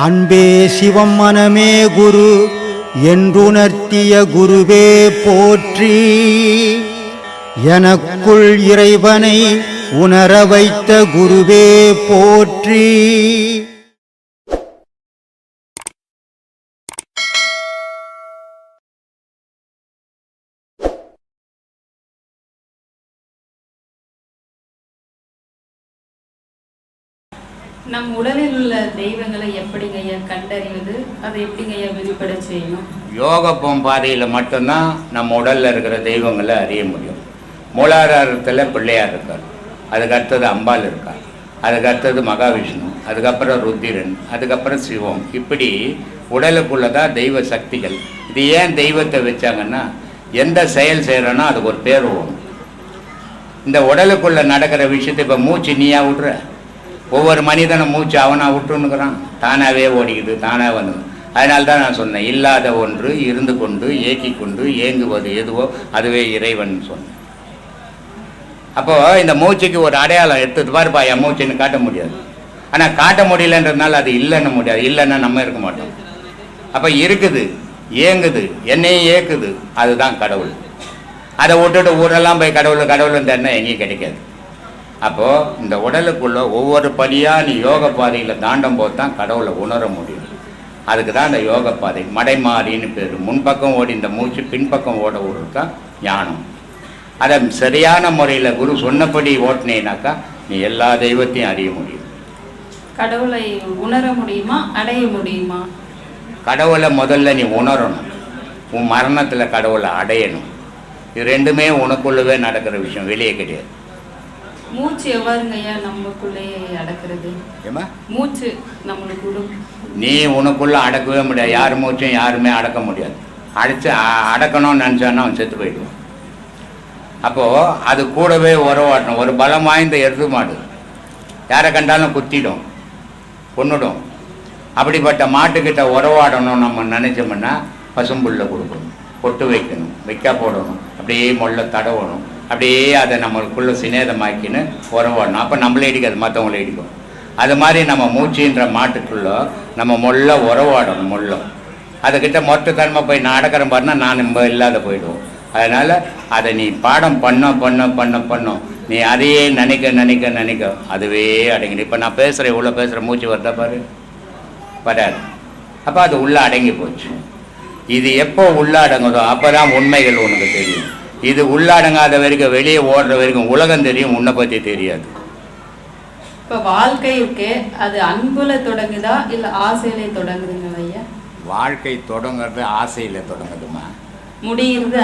அன்பே சிவம் மனமே குரு என்றுணர்த்திய குருவே போற்றி. எனக்குள் இறைவனை உணர வைத்த குருவே போற்றி. நம் உடலில் உள்ள தெய்வங்களை எப்படிங்க கண்டறிவது, அதை எப்படிங்க வெளிப்பட செய்யணும்? யோக பாதையில் மட்டும்தான் நம்ம உடலில் இருக்கிற தெய்வங்களை அறிய முடியும். மூலாதாரத்தில் பிள்ளையார் இருக்கார், அதுக்கு அடுத்தது அம்பாள் இருக்கார், அதுக்கு அடுத்தது மகாவிஷ்ணு, அதுக்கப்புறம் ருத்திரன், அதுக்கப்புறம் சிவம். இப்படி உடலுக்குள்ளதான் தெய்வ சக்திகள். இது ஏன் தெய்வத்தை வச்சாங்கன்னா, எந்த செயல் செய்கிறோன்னா அதுக்கு ஒரு பேர் வரும். இந்த உடலுக்குள்ளே நடக்கிற விஷயத்தை இப்போ மூச்சு நீயா விட்ற, ஒவ்வொரு மனிதனும் மூச்சு அவனா விட்டுன்னுக்குறான், தானாகவே ஓடிக்குது, தானாக வந்து. அதனால தான் நான் சொன்னேன், இல்லாத ஒன்று இருந்து கொண்டு ஏக்கி கொண்டு ஏங்குவது எதுவோ அதுவே இறைவன் சொன்னேன். அப்போது இந்த மூச்சுக்கு ஒரு அடையாளம் எடுத்துட்டு பாருப்பா, என் மூச்சுன்னு காட்ட முடியாது. ஆனால் காட்ட முடியலன்றதுனால அது இல்லைன்னு முடியாது, இல்லைன்னா நம்ம இருக்க மாட்டோம். அப்போ இருக்குது, ஏங்குது, என்னையும் ஏக்குது, அதுதான் கடவுள். அதை விட்டுட்டு ஊரெல்லாம் போய் கடவுள் கடவுள்னு தேடினா எங்கேயும் கிடைக்காது. அப்போது இந்த உடலுக்குள்ள ஒவ்வொரு படியாக நீ யோக பாதையில் தாண்டும் போது தான் கடவுளை உணர முடியும். அதுக்கு தான் இந்த யோக பாதை மடைமாறின்னு பேர். முன்பக்கம் ஓடி இந்த மூச்சு பின்பக்கம் ஓட விடுறது தான் ஞானம். அதை சரியான முறையில் குரு சொன்னபடி ஓட்டினேனாக்கா நீ எல்லா தெய்வத்தையும் அறிய முடியும். கடவுளை உணர முடியுமா, அடைய முடியுமா? கடவுளை முதல்ல நீ உணரணும், உன் மரணத்தில் கடவுளை அடையணும். இது ரெண்டுமே உனக்குள்ளவே நடக்கிற விஷயம், வெளியே கிடையாது. மூச்சு எவ்வாறுங்கய்யா நமக்குள்ளே அடக்கிறது? ஏமா மூச்சு நம்மளுக்கு நீ உனக்குள்ள அடக்கவே முடியாது. யார் மூச்சும் யாருமே அடக்க முடியாது. அடக்கணும்னு நினச்சான்னா அவன் செத்து போயிடுவான். அப்போது அது கூடவே உறவாடணும். ஒரு பலம் வாய்ந்த எருது மாடு யாரை கண்டாலும் குத்திடும், கொன்னுடும். அப்படிப்பட்ட மாட்டுக்கிட்ட உறவாடணும் நம்ம நினச்சோம்னா பசும்புல்ல கொடுக்கணும், பொட்டு வைக்கணும், வைக்கா போடணும், அப்படியே மொள்ள தடவணும், அப்படியே அதை நம்மளுக்குள்ளே சிநேதமாக்கின்னு உறவாடணும். அப்போ நம்மளே இடிக்காது, மற்றவங்களே இடிக்கும். அது மாதிரி நம்ம மூச்சுன்ற மாட்டுக்குள்ளே நம்ம மொள்ள உறவாடணும். மொல்லம் அதுக்கிட்ட மொத்தத்தன்மை போய் நான் அடக்கிறேன் பாருன்னா நான் நம்ம இல்லாத போயிடுவோம். அதனால் அதை நீ பாடம் பண்ணோம். நீ அதையே நினைக்க அதுவே அடங்கிடும். இப்போ நான் பேசுகிறேன், இவ்வளோ பேசுகிற மூச்சு வருதா பாரு, வராது. அப்போ அது உள்ளே அடங்கி போச்சு. இது எப்போ உள்ளடங்குதோ அப்போ தான் உண்மைகள் உனக்கு தெரியும். இது உள்ளடங்காத வரைக்கும், வெளியே ஓடுற வரைக்கும் உலகம் தெரியும், உன்னை பற்றி தெரியாது. இப்போ வாழ்க்கை இருக்கு, அது அன்புல தொடங்குதா இல்லை ஆசையிலே தொடங்குதுங்க ஐயா? வாழ்க்கை தொடங்குறது ஆசையில் தொடங்குதுமா, முடியுது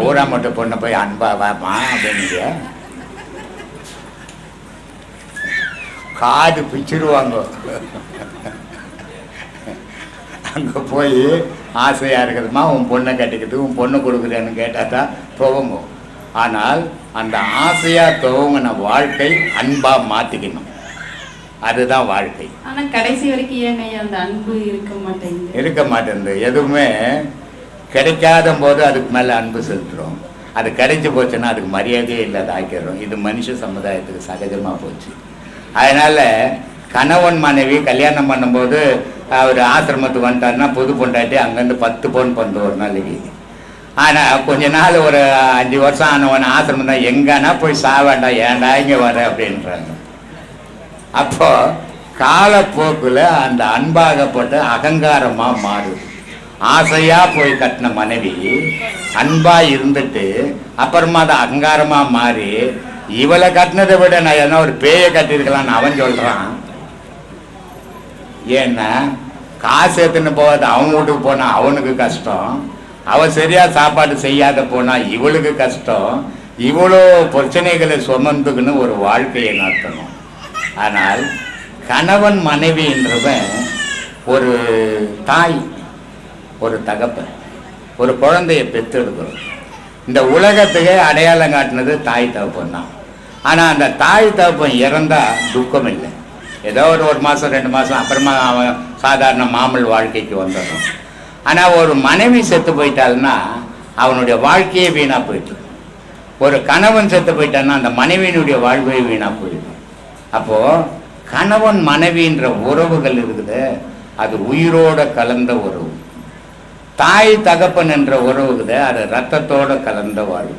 ஊரா மட்டும் பொண்ணை போய் அன்பா வாமா அப்படின்னு காது பிச்சிருவாங்க. அங்கே போய் ஆசையாக இருக்குதுமா, உன் பொண்ணை கட்டிக்கிட்டு உன் பொண்ணு கொடுக்குறேன்னு கேட்டால் தான் துவங்கும். ஆனால் அந்த ஆசையாக துவங்கின வாழ்க்கை அன்பாக மாற்றிக்கணும், அதுதான் வாழ்க்கை. ஆனால் கடைசி வரைக்கும் ஏங்க அந்த அன்பு இருக்க மாட்டேங்குது. எதுவுமே கிடைக்காத போது அதுக்கு மேலே அன்பு செலுத்துகிறோம். அது கிடைச்சி போச்சுன்னா அதுக்கு மரியாதையே இல்லாத ஆக்கிடுறோம். இது மனுஷ சமுதாயத்துக்கு சகஜமாக போச்சு. அதனால் கணவன் மனைவி கல்யாணம் பண்ணும்போது அவர் ஆசிரமத்துக்கு வந்துட்டாருன்னா புது பொண்டாட்டி அங்கேருந்து 10 பவுன் பண்ணு ஒரு நாளைக்கு. ஆனால் கொஞ்ச நாள் ஒரு 5 வருஷம் ஆனவன் ஆசிரமம் தான், எங்கன்னா போய் சாவேண்டா, ஏன்டா இங்கே வர அப்படின்றாங்க. அப்போது காலப்போக்கில் அந்த அன்பாகப்பட்ட அகங்காரமாக மாறுது. ஆசையாக போய் கட்டின மனைவி அன்பாக இருந்துட்டு அப்புறமா அது அகங்காரமாக மாறி இவளை கட்டினதை விட நான் என்ன ஒரு பேயை கட்டியிருக்கலான்னு அவன் சொல்கிறான். ஏன்னா காசு எடுத்துன்னு போகாது, அவன் வீட்டுக்கு போனால் அவனுக்கு கஷ்டம், அவள் சரியாக சாப்பாடு செய்யாத போனால் இவளுக்கு கஷ்டம். இவ்வளோ பிரச்சனைகளை சுமந்துக்குன்னு ஒரு வாழ்க்கையை நடத்தணும். ஆனால் கணவன் மனைவின்றவன் ஒரு தாய், ஒரு தகப்பன், ஒரு குழந்தையை பெற்றெடுக்கிறோம். இந்த உலகத்துக்கே அடையாளம் காட்டினது தாய் தகப்பன் தான். ஆனால் அந்த தாய் தகப்பன் இறந்தால் துக்கம் இல்லை, ஏதோ ஒரு மாதம் 2 மாதம் அப்புறமா அவன் சாதாரண மாமல் வாழ்க்கைக்கு வந்துடும். ஆனால் ஒரு மனைவி செத்து போயிட்டாள்னா அவனுடைய வாழ்க்கையே வீணாக போயிட்டு, ஒரு கணவன் செத்து போயிட்டான்னா அந்த மனைவியினுடைய வாழ்வே வீணாக போயிடும். அப்போது கணவன் மனைவின்ற உறவுகள் இருக்குது, அது உயிரோட கலந்த உறவு. தாய் தகப்பன் என்ற உறவுக்குது அது ரத்தத்தோட கலந்த வாழ்வு.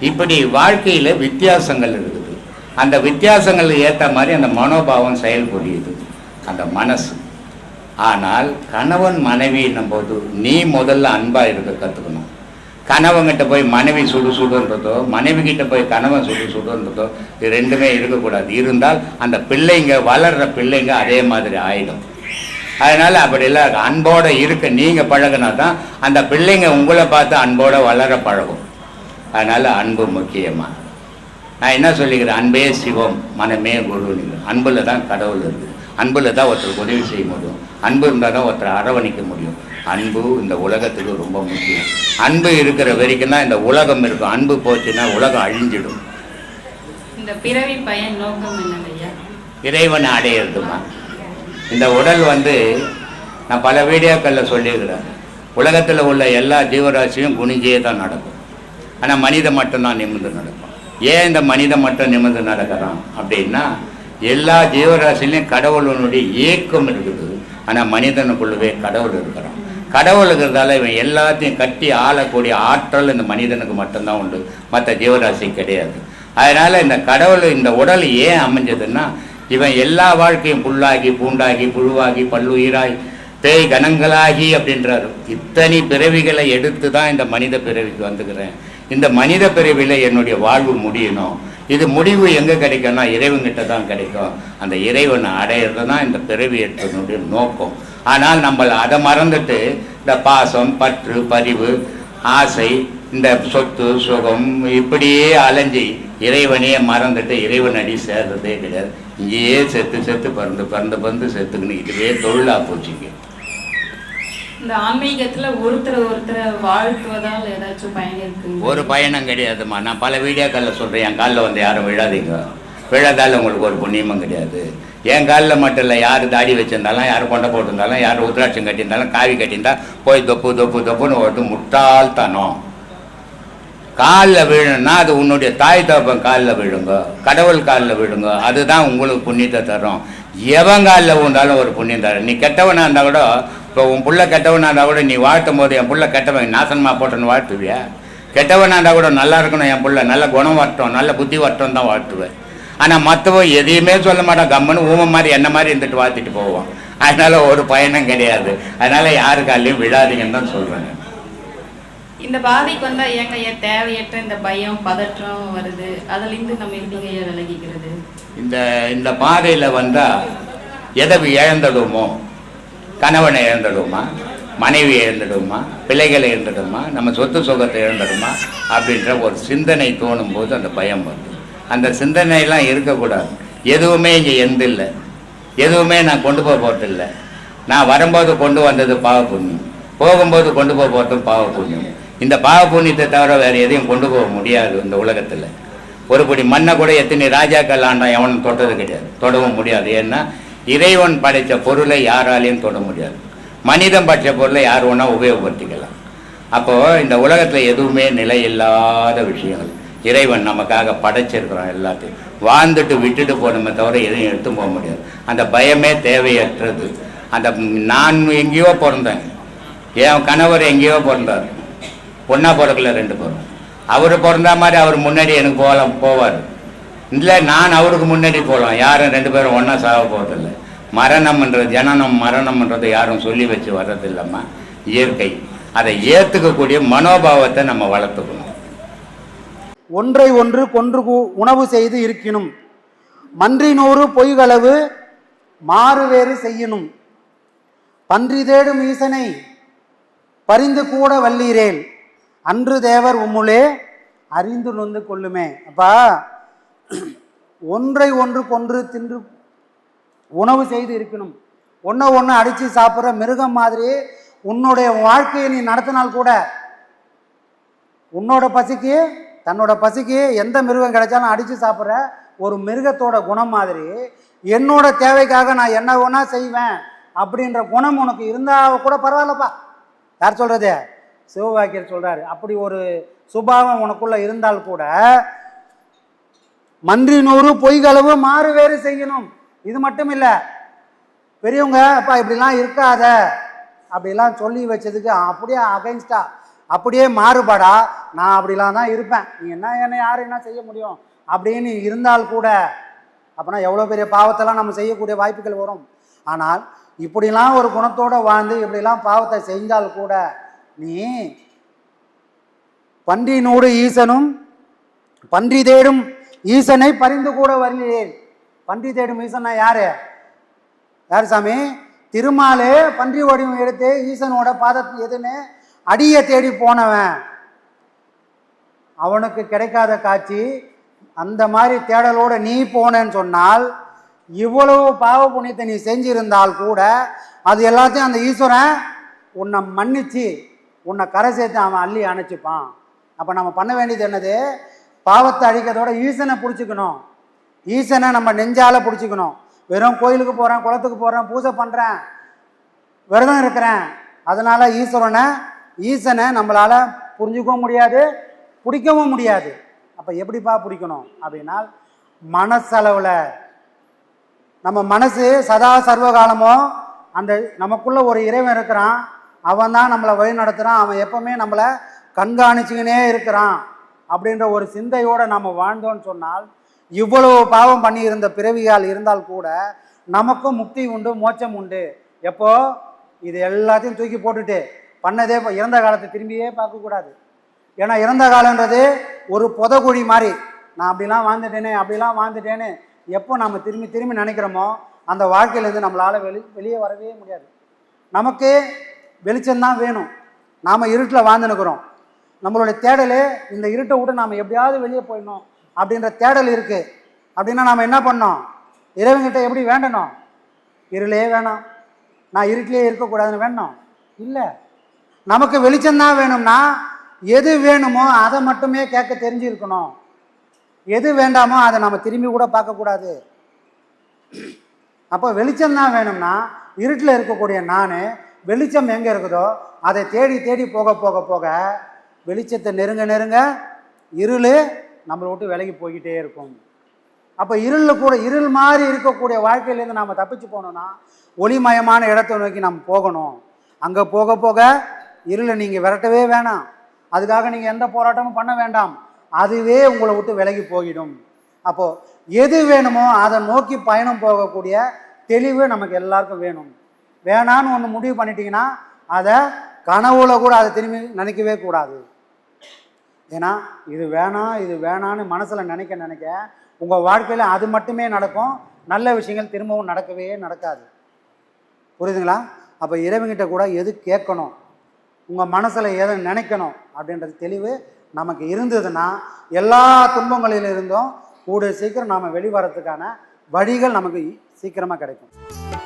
இப்படி வாழ்க்கையில் வித்தியாசங்கள் இருக்குது. அந்த வித்தியாசங்கள் ஏற்ற மாதிரி அந்த மனோபாவம் செயல்புரியுது அந்த மனசு. ஆனால் கணவன் மனைவின்னும் போது நீ முதல்ல அன்பாக இருக்க கற்றுக்கணும். கணவன்கிட்ட போய் மனைவி சுடு சுடுன்றதோ, மனைவி கிட்ட போய் கணவன் சுடு சுடுன்றதோ இது ரெண்டுமே இருக்கக்கூடாது. இருந்தால் அந்த பிள்ளைங்க வளர்கிற பிள்ளைங்க அதே மாதிரி ஆயிடும். அதனால் அப்படி இல்லை, அன்போடு இருக்க நீங்கள் பழகினா தான் அந்த பிள்ளைங்க உங்களை பார்த்து அன்போடு வளர பழகும். அதனால் அன்பு முக்கியமாக. நான் என்ன சொல்லிக்கிறேன், அன்பே சிவம் மனமே குருன்னு. அன்பில் தான் கடவுள் இருக்குது. அன்பில் தான் ஒருத்தருக்கு உதவி செய்ய முடியும். அன்பு இருந்தால் தான் ஒருத்தரை அரவணைக்க முடியும். அன்பு இந்த உலகத்துக்கு ரொம்ப முக்கியம். அன்பு இருக்கிற வரைக்கும் தான் இந்த உலகம் இருக்கும். அன்பு போச்சுன்னா உலகம் அழிஞ்சிடும். இந்த பிறவி பயன் நோக்கம் என்னங்கய்யா? இறைவனை அடையிறதுமா. இந்த உடல் நான் பல வீடியோக்களில் சொல்லியிருக்கிறேன், உலகத்தில் உள்ள எல்லா ஜீவராசியும் குனிஞ்சே தான் நடக்கும். ஆனால் மனிதன் மட்டும்தான் நிமிர்ந்து நடக்கும். ஏன் இந்த மனிதன் மட்டும் நிமிர்ந்து நடக்கிறான் அப்படின்னா, எல்லா ஜீவராசிலையும் கடவுளுடைய இயக்கம் இருக்குது. ஆனால் மனிதனுக்குள்ளவே கடவுள் இருக்கிறான். கடவுள் இருக்கிறதால இவன் எல்லாத்தையும் கட்டி ஆளக்கூடிய ஆற்றல் இந்த மனிதனுக்கு மட்டும்தான் உண்டு, மற்ற ஜீவராசி கிடையாது. அதனால் இந்த கடவுள் இந்த உடல் ஏன் அமைஞ்சதுன்னா, இவன் எல்லா வாழ்க்கையும் புல்லாகி பூண்டாகி புழுவாகி பல்லுயிராய் பேய் கணங்களாகி அப்படின்றாரு. இத்தனை பிறவிகளை எடுத்து தான் இந்த மனித பிறவிக்கு வந்துக்கிறேன். இந்த மனித பிறவியில் என்னுடைய வாழ்வு முடியணும். இது முடிவு எங்கே கிடைக்கும்னா இறைவன்கிட்ட தான் கிடைக்கும். அந்த இறைவனை அடையிறது தான் இந்த பிறவி எடுத்தனுடைய நோக்கம். ஆனால் நம்ம அதை மறந்துட்டு இந்த பாசம், பற்று, பரிவு, ஆசை, இந்த சொத்து சுகம் இப்படியே அலைஞ்சி இறைவனையே மறந்துட்டு இறைவன் அடி சேர்றதே கிடையாது. இங்கேயே செத்து செத்து பறந்து செத்துக்குன்னு இதுவே தொழிலாக போச்சுங்க. இந்த ஆன்மீகத்துல ஒருத்தரை வாழ்த்துவதால் ஏதாச்சும் பயன் இருக்கு? ஒரு பயணம் கிடையாதுமா. நான் பல வீடியோக்களில் சொல்கிறேன், என் காலில் யாரும் விழாதீங்க. விழாதால் உங்களுக்கு ஒரு புண்ணியமும் கிடையாது. என் காலில் மட்டும் இல்லை, யார் தாடி வச்சுருந்தாலும், யார் கொண்டை போட்டிருந்தாலும், யார் உத்ராட்சம் கட்டியிருந்தாலும், காவி கட்டியிருந்தா போய் தொப்புன்னு ஒரு முட்டாள்தனம். காலில் விழுன்னா அது உன்னுடைய தாய் தகப்பன் காலில் விழுங்க, கடவுள் காலில் விழுங்க. அதுதான் உங்களுக்கு புண்ணியத்தை தரும். எவன் காலில் விழுந்தாலும் ஒரு புண்ணியம் தரும். நீ கெட்டவனாக இருந்தால் கூட, இப்போ உன் புள்ள கெட்டவனாக இருந்தால் கூட நீ வாழ்த்தும் போது என் புள்ள கெட்டவன் நாசனமாக போட்டோன்னு வாழ்த்துவியா? கெட்டவனாக இருந்தால் கூட நல்லா இருக்கணும், என் புள்ள நல்ல குணம் வரட்டும், நல்ல புத்தி வரட்டும் தான் வாழ்த்துவேன். ஆனால் மற்றவன் எதையுமே சொல்ல மாட்டான், கம்மனு ஊமை மாதிரி என்ன மாதிரி இருந்துட்டு வாழ்த்திட்டு போவான். அதனால் ஒரு பயணம் கிடையாது. அதனால் யாருக்காலையும் விழாதீங்கன்னு தான் சொல்கிறேன். இந்த பாதைக்கு வந்தால் ஏங்க தேவையற்ற இந்த பயம் பதற்றம் வருது, அதுலேருந்து நம்ம எப்படிங்க விலகிக்கிறது? இந்த பாதையில் வந்தால் எதை இழந்துடுமோ, கணவனை இழந்துடுமா, மனைவி இழந்துடுமா, பிள்ளைகளை இழந்துடுமா, நம்ம சொத்து சுகத்தை இழந்துடுமா அப்படின்ற ஒரு சிந்தனை தோணும் போது அந்த பயம் வருது. அந்த சிந்தனையெல்லாம் இருக்கக்கூடாது. எதுவுமே இங்கே இல்லை, எதுவுமே நான் கொண்டு போக போகிறதில்லை. நான் வரும்போது கொண்டு வந்தது பாவ புண்ணியம், போகும்போது கொண்டு போக போகிறதும் பாவ புண்ணியம். இந்த பாவ புண்ணியத்தை தவிர வேறு எதையும் கொண்டு போக முடியாது இந்த உலகத்தில். ஒரு படி மண்ணை கூட எத்தனை ராஜாக்கள் ஆண்டா எவனும் தொட்டது கிடையாது, தொடவும் முடியாது. ஏன்னா இறைவன் படைத்த பொருளை யாராலையும் தொட முடியாது. மனிதன் படைத்த பொருளை யார் ஒன்றா உபயோகப்படுத்திக்கலாம். அப்போது இந்த உலகத்தில் எதுவுமே நிலை இல்லாத விஷயங்கள் இறைவன் நமக்காக படைச்சிருக்கிறோம். எல்லாத்தையும் வாழ்ந்துட்டு விட்டுட்டு போகணுமே தவிர எதையும் எடுத்து போக முடியாது. அந்த பயமே தேவையற்றது. அந்த நான் எங்கேயோ பிறந்தேன், என் கணவர் எங்கேயோ பிறந்தார், ஒன்றா பிறக்கல, 2 பேரும். அவர் பிறந்தா மாதிரி அவர் முன்னாடி எனக்கு போவார். இல்லை நான் அவருக்கு முன்னாடி போகலாம். யாரும் 2 பேரும் ஒன்றா சாக போகிறதில்லை. மரணம்ன்றது ஜனனம் மரணம்ன்றது யாரும் சொல்லி வச்சு வர்றதில்லம்மா, இயற்கை. அதை ஏற்றுக்கக்கூடிய மனோபாவத்தை நம்ம வளர்த்துக்கணும். ஒன்றை ஒன்று கொன்று உணவு செய்து இருக்கணும், மன்றினூறு பொய்களவு மாறுவேறு செய்யணும், பன்றி தேடும் ஈசனை பரிந்து கூட வல்லீரேல், அன்று தேவர் உம்முளே அறிந்து நொந்து கொள்ளுமே. அப்பா, ஒன்றை ஒன்று கொன்று தின்று உணவு செய்து இருக்கணும். ஒன்று அடித்து சாப்பிட்ற மிருகம் மாதிரி உன்னுடைய வாழ்க்கையை நீ நடத்தினால் கூட, உன்னோட பசிக்கு தன்னோட பசிக்கு எந்த மிருகம் கிடைச்சாலும் அடித்து சாப்பிட்ற ஒரு மிருகத்தோட குணம் மாதிரி என்னோட தேவைக்காக நான் என்ன வேணா செய்வேன் அப்படின்ற குணம் உனக்கு இருந்தால் கூட பரவாயில்லப்பா. யார் சொல்கிறது? சிவவாக்கியர் சொல்கிறாரு. அப்படி ஒரு சுபாவம் உனக்குள்ள இருந்தால் கூட மன்றினூறு பொய்களவு மாறு வேறு செய்யணும். இது மட்டும் இல்லை, பெரியவங்க அப்பா இப்படிலாம் இருக்காத அப்படிலாம் சொல்லி வச்சதுக்கு அப்படியே அகைன்ஸ்டா, அப்படியே மாறுபாடா நான் அப்படிலாம் தான் இருப்பேன், நீ என்ன யார் என்ன செய்ய முடியும் அப்படின்னு இருந்தால் கூட அப்படின்னா எவ்வளோ பெரிய பாவத்தெல்லாம் நம்ம செய்யக்கூடிய வாய்ப்புகள் வரும். ஆனால் இப்படிலாம் ஒரு குணத்தோடு வாழ்ந்து இப்படிலாம் பாவத்தை செஞ்சால் கூட நீ பன்றினோடு ஈசனும் பன்றி தேடும் ஈசனை பரிந்து கூட வரலேன். பன்றி தேடும் ஈசன்னா யாரு சாமி? திருமாலே பன்றி வடிவம் எடுத்து ஈசனோட பாதத்தை எதுன்னு அடியை தேடி போனவன். அவனுக்கு கிடைக்காத காட்சி அந்த மாதிரி தேடலோட நீ போனேன்னு சொன்னால் இவ்வளவு பாவ புண்ணியத்தை நீ செஞ்சிருந்தால் கூட அது எல்லாத்தையும் அந்த ஈஸ்வரன் உன்னை மன்னிச்சு உன்னை கரை சேர்த்து அவன் அள்ளி அணைச்சிப்பான். அப்போ நம்ம பண்ண வேண்டியது என்னது? பாவத்தை அழிக்கிறதோட ஈசனை பிடிச்சிக்கணும். ஈசனை நம்ம நெஞ்சால பிடிச்சிக்கணும். வெறும் கோயிலுக்கு போகிறேன், குளத்துக்கு போகிறேன், பூஜை பண்ணுறேன், விரதம் இருக்கிறேன், அதனால் ஈசனை நம்மளால் புரிஞ்சுக்கவும் முடியாது, பிடிக்கவும் முடியாது. அப்போ எப்படிப்பா பிடிக்கணும் அப்படின்னா மனசளவில் நம்ம மனசு சதா சர்வகாலமும் அந்த நமக்குள்ள ஒரு இறைவன் இருக்கிறான், அவன் தான் நம்மளை வழி நடத்துகிறான், அவன் எப்பவுமே நம்மளை கண்காணிச்சுக்கினே இருக்கிறான் அப்படின்ற ஒரு சிந்தையோடு நம்ம வாழ்ந்தோன்னு சொன்னால் இவ்வளவு பாவம் பண்ணி இருந்த பிறவியால் இருந்தால் கூட நமக்கும் முக்தி உண்டு, மோட்சம் உண்டு. எப்போ இது எல்லாத்தையும் தூக்கி போட்டுட்டு பண்ணதே இறந்த காலத்தை திரும்பியே பார்க்கக்கூடாது. ஏன்னா இறந்த காலன்றது ஒரு புதகுழி மாதிரி. நான் அப்படிலாம் வாழ்ந்துட்டேன்னு எப்போ நம்ம திரும்பி நினைக்கிறோமோ அந்த வாழ்க்கையிலேருந்து நம்மளால் வெளியே வரவே முடியாது. நமக்கு வெளிச்சம்தான் வேணும். நாம் இருட்டில் வாழ்ந்துனுக்கிறோம். நம்மளுடைய தேடலே இந்த இருட்டை விட்டு நாம் எப்படியாவது வெளியே போயிடணும் அப்படின்ற தேடல் இருக்குது. அப்படின்னா நாம் என்ன பண்ணோம்? இறைவன்கிட்ட எப்படி வேண்டணும்? இருளே வேணாம், நான் இருட்டிலே இருக்கக்கூடாதுன்னு வேணும் இல்லை. நமக்கு வெளிச்சம்தான் வேணும்னா எது வேணுமோ அதை மட்டுமே கேட்க தெரிஞ்சிருக்கணும். எது வேண்டாமோ அதை நம்ம திரும்பி கூட பார்க்கக்கூடாது. அப்போ வெளிச்சம்தான் வேணும்னா இருட்டில் இருக்கக்கூடிய நான் வெளிச்சம் எங்கே இருக்குதோ அதை தேடி போக போக போக வெளிச்சத்தை நெருங்க இருள் நம்மளை விட்டு விலகி போய்கிட்டே இருக்கும். அப்போ இருள் மாதிரி இருக்கக்கூடிய வாழ்க்கையிலேருந்து நாம் தப்பிச்சு போகணும்னா ஒளிமயமான இடத்தை நோக்கி நம்ம போகணும். அங்கே போக போக இருளை நீங்கள் விரட்டவே வேணாம், அதுக்காக நீங்கள் எந்த போராட்டமும் பண்ண வேண்டாம், அதுவே உங்களை விட்டு விலகி போயிடும். அப்போது எது வேணுமோ அதை நோக்கி பயணம் போகக்கூடிய தெளிவு நமக்கு எல்லாருக்கும் வேணும். வேணான்னு ஒன்று முடிவு பண்ணிட்டீங்கன்னா அதை கனவுல கூட அதை திரும்பி நினைக்கவே கூடாது. ஏன்னா இது வேணான்னு மனசில் நினைக்க உங்கள் வாழ்க்கையில் அது மட்டுமே நடக்கும், நல்ல விஷயங்கள் திரும்பவும் நடக்கவே நடக்காது. புரியுதுங்களா? அப்போ இறைவன்கிட்ட கூட எது கேட்கணும், உங்கள் மனசில் எதை நினைக்கணும் அப்படின்றது தெளிவு நமக்கு இருந்ததுன்னா எல்லா துன்பங்களிலிருந்தும் கூட சீக்கிரம் நாம் வெளிவரத்துக்கான வழிகள் நமக்கு சீக்கிரமாக கிடைக்கும்.